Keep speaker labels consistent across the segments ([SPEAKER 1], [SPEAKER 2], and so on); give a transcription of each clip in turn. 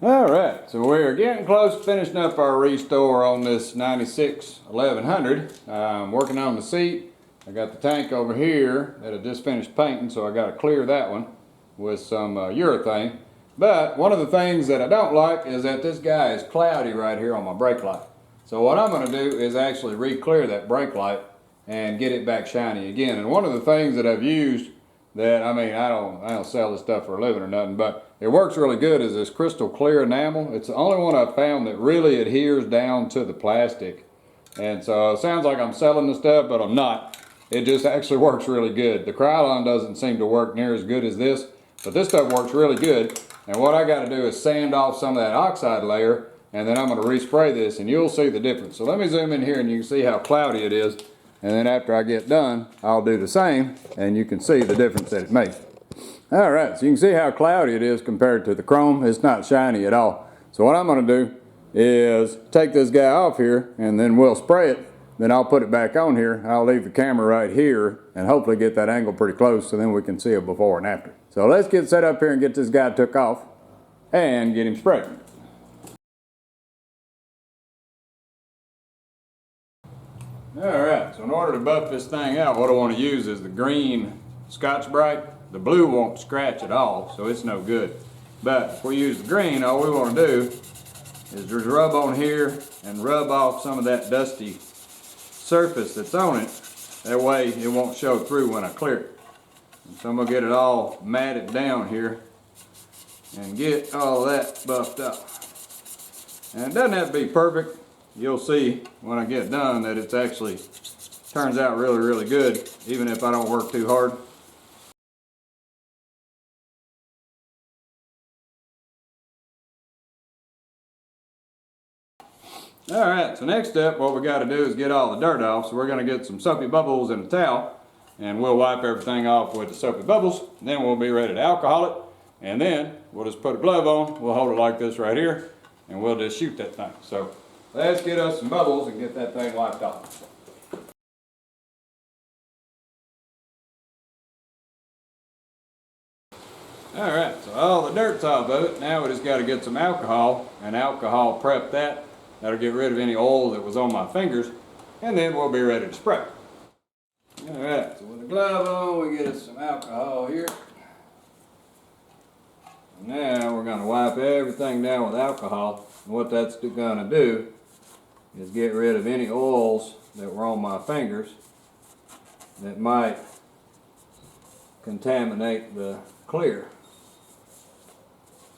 [SPEAKER 1] Alright, so we're getting close to finishing up our restore on this 96 1100. I'm working on the seat. I got the tank over here that I just finished painting, so I got to clear that one with some urethane. But one of the things that I don't like is that this guy is cloudy right here on my brake light. So what I'm going to do is actually re-clear that brake light and get it back shiny again. And one of the things that I've used that, I mean, I don't sell this stuff for a living or nothing, but it works really good, is this crystal clear enamel. It's the only one I've found that really adheres down to the plastic. And so it sounds like I'm selling the stuff, but I'm not. It just actually works really good. The Krylon doesn't seem to work near as good as this, but this stuff works really good. And what I got to do is sand off some of that oxide layer, and then I'm going to respray this, and you'll see the difference. So let me zoom in here and you can see how cloudy it is. And then after I get done, I'll do the same, and you can see the difference that it makes. All right, so you can see how cloudy it is compared to the chrome. It's not shiny at all. So what I'm going to do is take this guy off here, and then we'll spray it. Then I'll put it back on here. I'll leave the camera right here, and hopefully get that angle pretty close, so then we can see it before and after. So let's get set up here and get this guy took off, and get him sprayed. Alright, so in order to buff this thing out, what I want to use is the green Scotch-Brite. The blue won't scratch at all, so it's no good. But if we use the green, all we want to do is just rub on here and rub off some of that dusty surface that's on it. That way it won't show through when I clear it. And so I'm going to get it all matted down here and get all that buffed up. And it doesn't have to be perfect. You'll see when I get done that it's actually turns out really, really good, even if I don't work too hard. Alright, so next up what we got to do is get all the dirt off. So we're going to get some soapy bubbles and a towel, and we'll wipe everything off with the soapy bubbles. Then we'll be ready to alcohol it, and then we'll just put a glove on. We'll hold it like this right here, and we'll just shoot that thing. So let's get us some bubbles and get that thing wiped off. Alright, so all the dirt's off of it. Now we just got to get some alcohol and alcohol prep that. That'll get rid of any oil that was on my fingers, and then we'll be ready to spray. Alright, so with the glove on, we get us some alcohol here. Now we're going to wipe everything down with alcohol. And what that's going to do is get rid of any oils that were on my fingers that might contaminate the clear.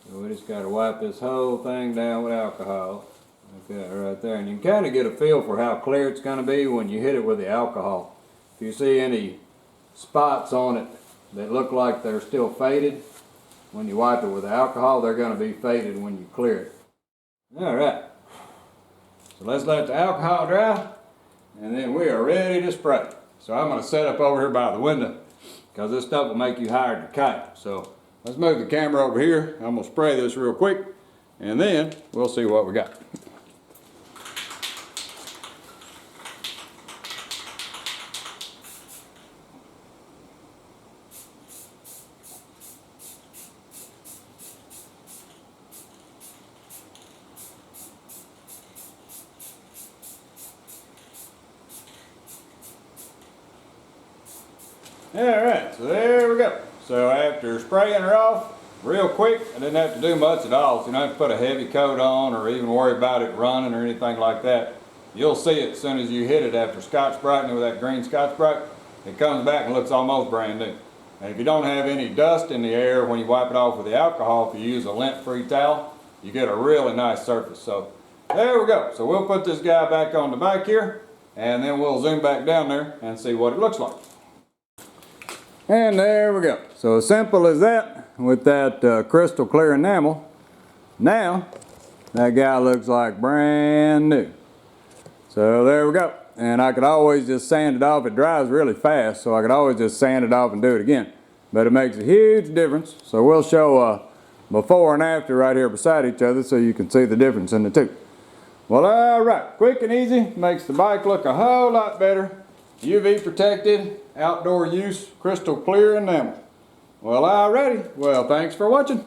[SPEAKER 1] So we just got to wipe this whole thing down with alcohol. Like that right there. And you can kind of get a feel for how clear it's going to be when you hit it with the alcohol. If you see any spots on it that look like they're still faded, when you wipe it with the alcohol, they're going to be faded when you clear it. Alright, so let's let the alcohol dry, and then we are ready to spray. So I'm going to set up over here by the window, because this stuff will make you hard to kite. So let's move the camera over here. I'm going to spray this real quick, and then we'll see what we got. Alright, so there we go. So after spraying her off real quick, I didn't have to do much at all. So you don't have to put a heavy coat on or even worry about it running or anything like that. You'll see it as soon as you hit it after Scotch-Brite with that green Scotch-Brite. It comes back and looks almost brand new. And if you don't have any dust in the air when you wipe it off with the alcohol, if you use a lint-free towel, you get a really nice surface. So there we go. So we'll put this guy back on the bike here, and then we'll zoom back down there and see what it looks like. And there we go. So as simple as that with that crystal clear enamel. Now that guy looks like brand new. So there we go. And I could always just sand it off. It dries really fast, so I could always just sand it off and do it again. But it makes a huge difference. So we'll show before and after right here beside each other so you can see the difference in the two. Well, alright, quick and easy, makes the bike look a whole lot better. UV protected, outdoor use, crystal clear enamel. Well, alrighty. Well, thanks for watching.